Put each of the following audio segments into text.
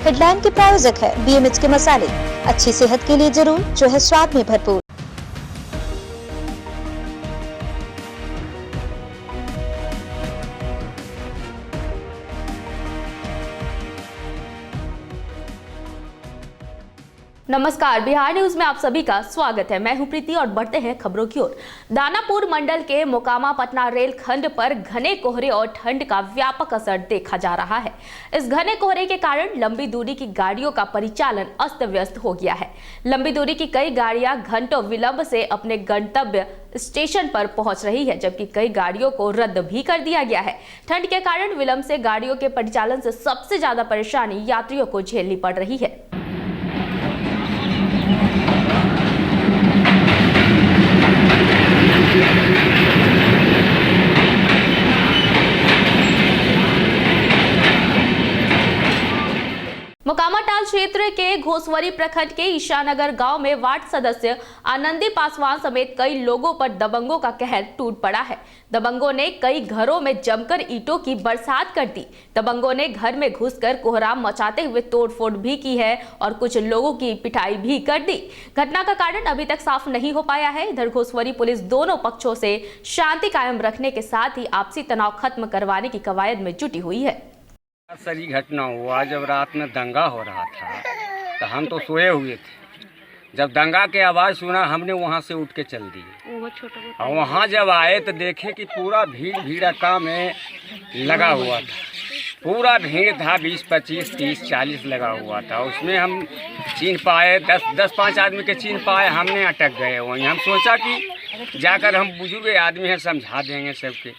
Headline के प्रायोजक है BMH के मसाले, अच्छी सेहत के लिए जरूर, जो है स्वाद में भरपूर। नमस्कार, बिहार न्यूज में आप सभी का स्वागत है। मैं हूं प्रीति और बढ़ते हैं खबरों की ओर। दानापुर मंडल के मोकामा पटना रेल खंड पर घने कोहरे और ठंड का व्यापक असर देखा जा रहा है। इस घने कोहरे के कारण लंबी दूरी की गाड़ियों का परिचालन अस्त व्यस्त हो गया है। लंबी दूरी की कई गाड़ियां घंटों विलंब से अपने गंतव्य स्टेशन पर पहुंच रही है, जबकि कई गाड़ियों को रद्द भी कर दिया गया है। ठंड के कारण विलंब से गाड़ियों के परिचालन से सबसे ज्यादा परेशानी यात्रियों को झेलनी पड़ रही है। मोकामा टाल क्षेत्र के घोसवरी प्रखंड के ईशानगर गांव में वार्ड सदस्य आनंदी पासवान समेत कई लोगों पर दबंगों का कहर टूट पड़ा है। दबंगों ने कई घरों में जमकर ईंटों की बरसात कर दी। दबंगों ने घर में घुसकर कोहराम मचाते हुए तोड़फोड़ भी की है और कुछ लोगों की पिटाई भी कर दी। घटना का कारण अभी तक साफ नहीं हो पाया है। इधर घोसवरी पुलिस दोनों पक्षों से शांति कायम रखने के साथ ही आपसी तनाव खत्म करवाने की कवायद में जुटी हुई है। सही घटना हुआ जब रात में दंगा हो रहा था, तो हम तो सोए हुए थे। जब दंगा की आवाज़ सुना, हमने वहाँ से उठ के चल दिए और वहाँ जब आए तो देखे कि पूरा भीड़ में लगा हुआ था। पूरा भीड़ था, 20, 25, 30, 40 लगा हुआ था। उसमें हम चीन पाए 10-5 आदमी के चीन पाए, हमने अटक गए वहीं। हम सोचा कि जाकर हम बुजुर्ग आदमी हैं, समझा देंगे सबके,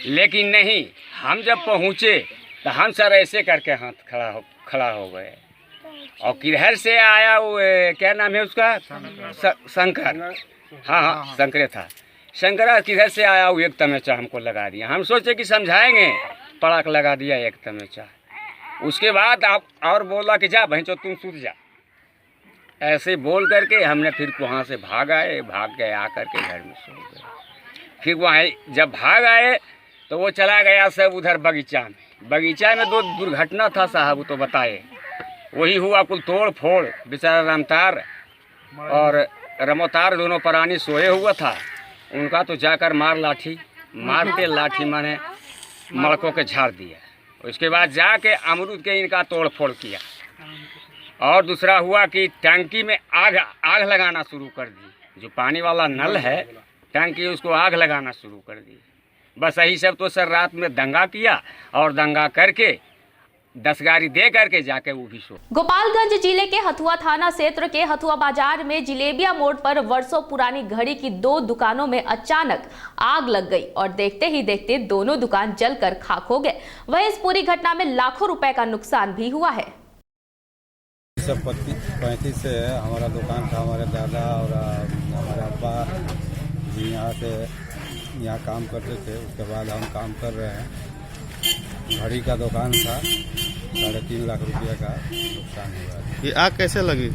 लेकिन नहीं। हम जब पहुँचे तो हम सर ऐसे करके हाथ खड़ा हो गए। और किधर से आया वो, क्या नाम है उसका, शंकर। हाँ, शंकर था। शंकर किधर से आया वो, एक तमेचा हमको लगा दिया। हम सोचे कि समझाएंगे, पड़ाक लगा दिया एक तमेचा। उसके बाद आप और बोला कि जा भैंचो तुम सूत जा। ऐसे बोल करके हमने फिर वहाँ से भाग गए आकर के घर में सो गए। फिर वहाँ जब भाग आए तो वो चला गया सब उधर बगीचा में 2 दुर्घटना था साहब, वो तो बताए। वही हुआ, कुल तोड़ फोड़। बेचारा रामतार और रमोतार दोनों प्राणी सोए हुआ था, उनका तो जाकर मारते लाठी माने मड़कों के झाड़ दिया। उसके बाद जाके अमरूद के इनका तोड़ फोड़ किया। और दूसरा हुआ कि टंकी में आग लगाना शुरू कर दी। जो पानी वाला नल है टंकी, उसको आग लगाना शुरू कर दी। बस यही सब तो सर रात में दंगा किया और दंगा करके 10 गाड़ी दे करके जाके वो भी सो। गोपालगंज जिले के हथुआ थाना क्षेत्र के हथुआ बाजार में जिलेबिया मोड़ पर वर्षों पुरानी घड़ी की 2 दुकानों में अचानक आग लग गई और देखते ही देखते दोनों दुकान जलकर खाक हो गए। वहीं इस पूरी घटना में लाखों रुपए का नुकसान भी हुआ है। 35 से हमारा दुकान था। हमारे दादा और हमारे अब्बा जी यहाँ काम करते थे। उसके बाद हम काम कर रहे हैं। घड़ी का दुकान था, 3.5 लाख रुपया का नुकसान हुआ। ये आग कैसे लगी?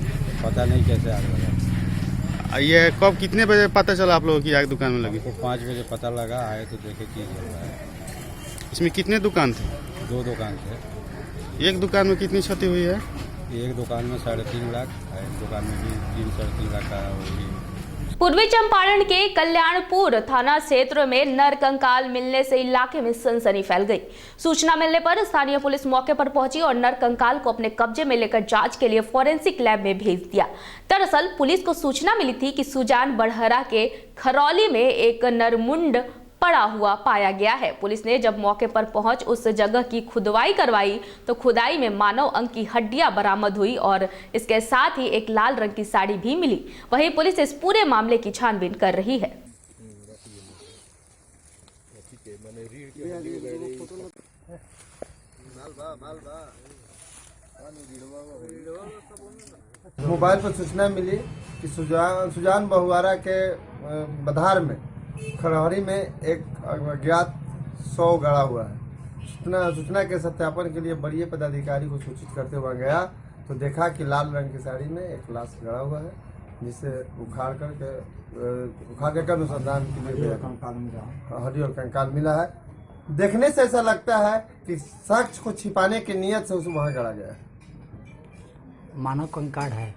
पता नहीं कैसे आग लगा। ये कब कितने बजे पता चला आप लोगों की आग दुकान में लगी? 5 बजे पता लगा, आए तो देखे की जल रहा है। इसमें कितने दुकान थे? 2 दुकान थे। एक दुकान में कितनी क्षति हुई है? एक दुकान में 3.5 लाख, एक दुकान में भी 3-3.5 लाख का हुई। पूर्वी चंपारण के कल्याणपुर थाना क्षेत्र में नरकंकाल मिलने से इलाके में सनसनी फैल गई। सूचना मिलने पर स्थानीय पुलिस मौके पर पहुंची और नरकंकाल को अपने कब्जे में लेकर जांच के लिए फॉरेंसिक लैब में भेज दिया। दरअसल पुलिस को सूचना मिली थी कि सुजान बड़हरा के खरौली में एक नरमुंड पड़ा हुआ पाया गया है। पुलिस ने जब मौके पर पहुंच उस जगह की खुदाई करवाई तो खुदाई में मानव अंग की हड्डियां बरामद हुई और इसके साथ ही एक लाल रंग की साड़ी भी मिली। वहीं पुलिस इस पूरे मामले की छानबीन कर रही है। मोबाइल पर सूचना मिली कि सुजान बहुआरा के बधार में खरहरी में एक अज्ञात 100 गड़ा हुआ है। सूचना के सत्यापन के लिए वरीय पदाधिकारी को सूचित करते हुआ गया तो देखा कि लाल रंग की साड़ी में एक लाश गड़ा हुआ है, जिसे उखाड़ कर अनुसंधान के लिए हड्डी और कंकाल मिला है। देखने से ऐसा लगता है कि शख्स को छिपाने की नीयत से उसे वहां गड़ा गया है। मानव कंकाल है।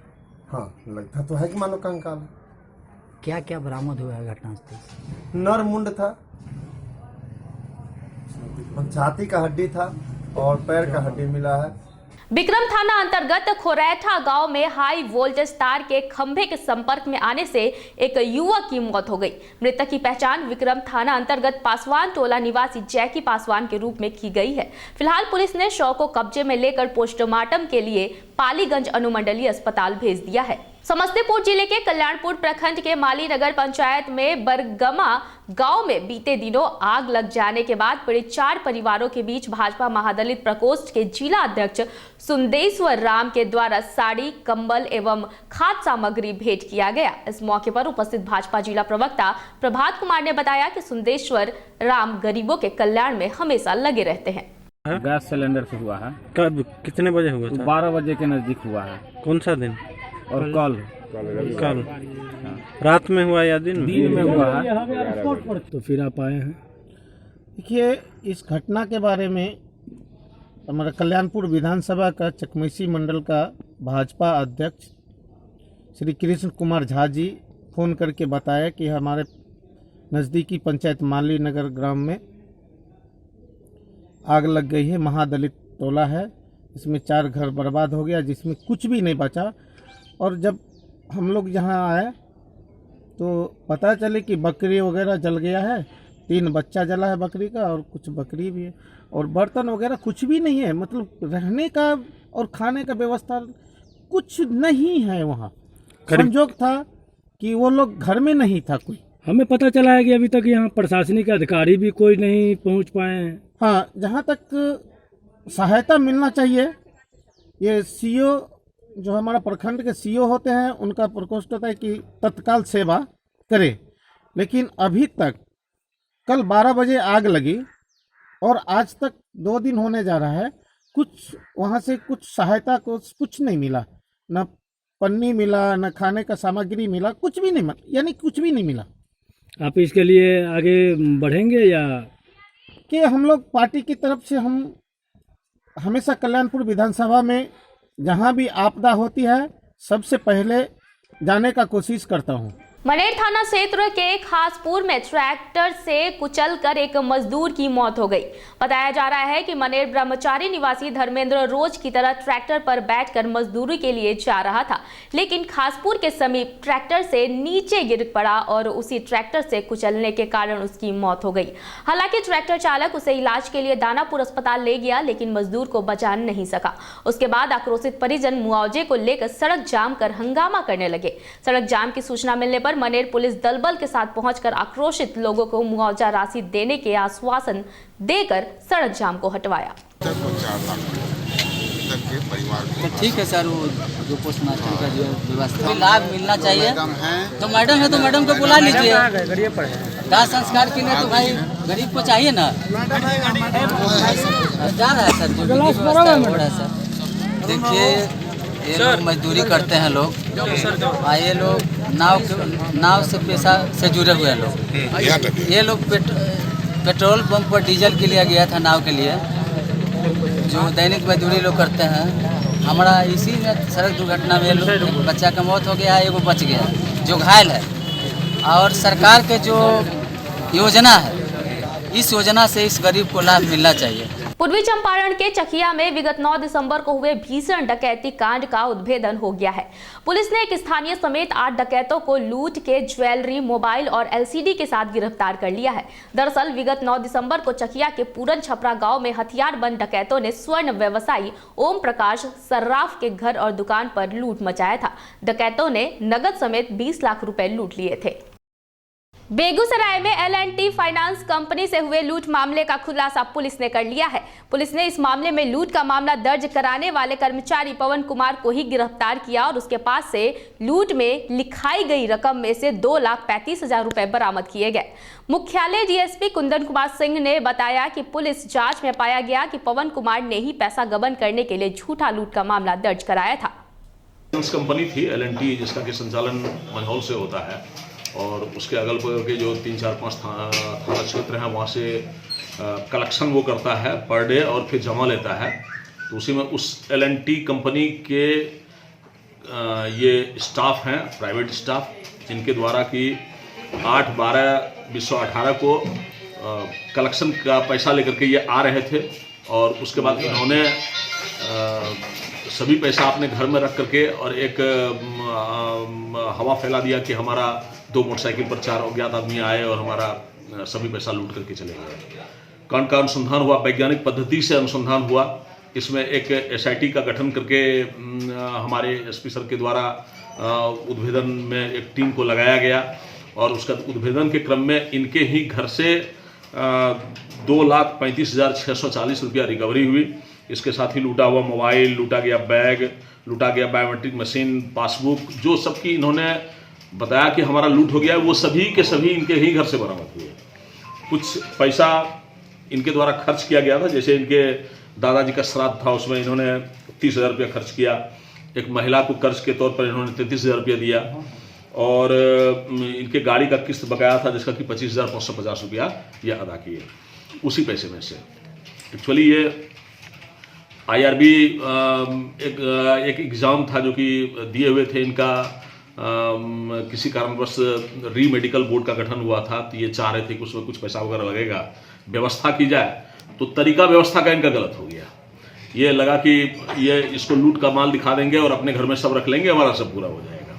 हाँ, लगता तो है कि मानव कंकाल। क्या क्या बरामद हुआ है घटनास्थल? नर मुंड था, छाती का हड्डी था और पैर का हड्डी मिला है। विक्रम थाना अंतर्गत खोरैठा गांव में हाई वोल्टेज तार के खंभे के संपर्क में आने से एक युवक की मौत हो गई। मृतक की पहचान विक्रम थाना अंतर्गत पासवान टोला निवासी जैकी पासवान के रूप में की गई है। फिलहाल पुलिस ने शव को कब्जे में लेकर पोस्टमार्टम के लिए पालीगंज अनुमंडलीय अस्पताल भेज दिया है। समस्तीपुर जिले के कल्याणपुर प्रखंड के माली नगर पंचायत में बरगमा गांव में बीते दिनों आग लग जाने के बाद पीड़ित 4 परिवारों के बीच भाजपा महादलित प्रकोष्ठ के जिला अध्यक्ष सुंदेश्वर राम के द्वारा साड़ी, कंबल एवं खाद्य सामग्री भेंट किया गया। इस मौके पर उपस्थित भाजपा जिला प्रवक्ता प्रभात कुमार ने बताया कि सुंदेश्वर राम गरीबों के कल्याण में हमेशा लगे रहते हैं। गैस सिलेंडर से हुआ है। कब कितने बजे हुआ था? 12 बजे के नजदीक हुआ है। कौन सा दिन? और कल रात में हुआ या दिन में हुआ है। तो फिर आप आए हैं। देखिए, इस घटना के बारे में हमारा कल्याणपुर विधानसभा का चकमैसी मंडल का भाजपा अध्यक्ष श्री कृष्ण कुमार झा जी फ़ोन करके बताया कि हमारे नज़दीकी पंचायत माली नगर ग्राम में आग लग गई है। महादलित टोला है, इसमें 4 घर बर्बाद हो गया, जिसमें कुछ भी नहीं बचा। और जब हम लोग यहाँ आए तो पता चले कि बकरी वगैरह जल गया है, 3 बच्चा जला है बकरी का और कुछ बकरी भी है, और बर्तन वगैरह कुछ भी नहीं है। मतलब रहने का और खाने का व्यवस्था कुछ नहीं है वहाँ। संजोग था कि वो लोग घर में नहीं था कोई। हमें पता चला है कि अभी तक यहाँ प्रशासनिक अधिकारी भी कोई नहीं पहुँच पाए हैं। हाँ, जहाँ तक सहायता मिलना चाहिए, ये सीओ जो हमारा प्रखंड के सीओ होते हैं, उनका प्रकोष्ठ होता है कि तत्काल सेवा करे। लेकिन अभी तक कल 12 बजे आग लगी और आज तक 2 दिन होने जा रहा है, कुछ वहाँ से कुछ सहायता को कुछ नहीं मिला। न पन्नी मिला, न खाने का सामग्री मिला, कुछ भी नहीं मिला, यानी कुछ भी नहीं मिला। आप इसके लिए आगे बढ़ेंगे या? कि हम लोग पार्टी की तरफ से हम हमेशा कल्याणपुर विधानसभा में जहां भी आपदा होती है सबसे पहले जाने का कोशिश करता हूं। मनेर थाना क्षेत्र के खासपुर में ट्रैक्टर से कुचलकर एक मजदूर की मौत हो गई। बताया जा रहा है कि मनेर ब्रह्मचारी निवासी धर्मेंद्र रोज की तरह ट्रैक्टर पर बैठकर मजदूरी के लिए जा रहा था, लेकिन खासपुर के समीप ट्रैक्टर से नीचे गिर पड़ा और उसी ट्रैक्टर से कुचलने के कारण उसकी मौत हो गई। हालांकि ट्रैक्टर चालक उसे इलाज के लिए दानापुर अस्पताल ले गया, लेकिन मजदूर को बचा नहीं सका। उसके बाद आक्रोशित परिजन मुआवजे को लेकर सड़क जाम कर हंगामा करने लगे। सड़क जाम की सूचना मिलने पर मनेर पुलिस दल बल के साथ पहुंचकर आक्रोशित लोगों को मुआवजा राशि देने के आश्वासन देकर सड़क जाम को हटवाया। ठीक है सर, वो जो पोस्टमास्टर का जो व्यवस्था लाभ मिलना चाहिए, तो मैडम है तो मैडम को बुला लीजिए। दाह संस्कार के लिए तो भाई गरीब को चाहिए ना। जा रहा है सर, जो व्यवस्था हो रहा है सर। देखिए, ये लोग मजदूरी करते हैं लोग, ये लोग नाव से पेशा से जुड़े हुए हैं लोग। ये लोग पेट्रोल पंप पर डीजल के लिए गया था नाव के लिए, जो दैनिक मजदूरी लोग करते हैं। हमारा इसी में सड़क दुर्घटना में लोग बच्चा का मौत हो गया, एगो बच गया जो घायल है। और सरकार के जो योजना है, इस योजना से इस गरीब को लाभ मिलना चाहिए। पूर्वी चंपारण के चकिया में विगत 9 दिसंबर को हुए भीषण डकैती कांड का उद्भेदन हो गया है। पुलिस ने एक स्थानीय समेत 8 डकैतों को लूट के ज्वेलरी, मोबाइल और एलसीडी के साथ गिरफ्तार कर लिया है। दरअसल विगत 9 दिसंबर को चकिया के पूरन छपरा गांव में हथियारबंद डकैतों ने स्वर्ण व्यवसायी ओम प्रकाश सर्राफ के घर और दुकान पर लूट मचाया था। डकैतों ने नगद समेत 20 लाख रुपए लूट लिए थे। बेगूसराय में L&T फाइनेंस कंपनी से हुए लूट मामले का खुलासा पुलिस ने कर लिया है। पुलिस ने इस मामले में लूट का मामला दर्ज कराने वाले कर्मचारी पवन कुमार को ही गिरफ्तार किया और उसके पास से लूट में लिखाई गई रकम में से 2,35,000 रुपए बरामद किए गए। मुख्यालय डीएसपी कुंदन कुमार सिंह ने बताया कि पुलिस जांच में पाया गया कि पवन कुमार ने ही पैसा गबन करने के लिए झूठा लूट का मामला दर्ज कराया था। कंपनी थी L&T, जिसका कि संचालन मनहौल से होता है और उसके अगल बगल के जो 3, 4, 5 थाना क्षेत्र हैं, वहाँ से कलेक्शन वो करता है पर डे और फिर जमा लेता है। तो उसी में उस L&T कंपनी के ये स्टाफ हैं, प्राइवेट स्टाफ, इनके द्वारा कि 8/12/2018 को कलेक्शन का पैसा लेकर के ये आ रहे थे और उसके बाद इन्होंने सभी पैसा अपने घर में रख करके और एक हवा फैला दिया कि हमारा 2 मोटरसाइकिल पर 4 अज्ञात आदमी आए और हमारा सभी पैसा लूट करके चले गए। कांड का अनुसंधान हुआ, वैज्ञानिक पद्धति से अनुसंधान हुआ। इसमें एक SIT का गठन करके हमारे SP सर के द्वारा उद्भेदन में एक टीम को लगाया गया और उसका उद्भेदन के क्रम में इनके ही घर से 2,35,640 रुपया रिकवरी हुई। इसके साथ ही लूटा हुआ मोबाइल, लूटा गया बैग, लूटा गया बायोमेट्रिक मशीन, पासबुक, जो सबकी इन्होंने बताया कि हमारा लूट हो गया, वो सभी के सभी इनके ही घर से बरामद हुए। कुछ पैसा इनके द्वारा खर्च किया गया था, जैसे इनके दादाजी का श्राद्ध था, उसमें इन्होंने 30,000 रुपया खर्च किया। एक महिला को कर्ज के तौर पर इन्होंने 33,000 रुपया दिया और इनके गाड़ी का किस्त बकाया था जिसका कि 25,550 रुपया ये अदा किए उसी पैसे में से। एक्चुअली ये IRB एक एग्ज़ाम था जो कि दिए हुए थे, इनका किसी कारणवश री मेडिकल बोर्ड का गठन हुआ था, तो ये चाह रहे थे कि उसमें कुछ पैसा वगैरह लगेगा, व्यवस्था की जाए, तो तरीका व्यवस्था का इनका गलत हो गया। ये लगा कि ये इसको लूट का माल दिखा देंगे और अपने घर में सब रख लेंगे, हमारा सब पूरा हो जाएगा।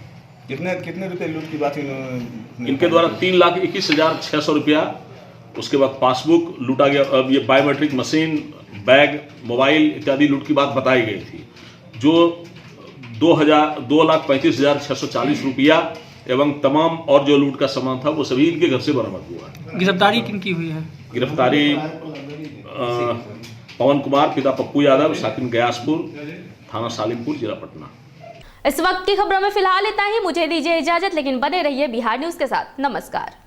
कितने रुपए लूट की बात इनके द्वारा 3,21,600 रुपया, उसके बाद पासबुक लूटा गया, अब ये बायोमेट्रिक मशीन, बैग, मोबाइल इत्यादि लूट की बात बताई गई थी, जो 2,35,640 रुपया एवं तमाम और जो लूट का सामान था वो सभी इनके घर से बरामद हुआ। गिरफ्तारी किनकी हुई है? गिरफ्तारी पवन कुमार, पिता पप्पू यादव, साकिन गयासपुर, थाना सालिमपुर, जिला पटना। इस वक्त की खबरों में फिलहाल इतना ही। मुझे दीजिए इजाजत, लेकिन बने रहिए बिहार न्यूज के साथ। नमस्कार।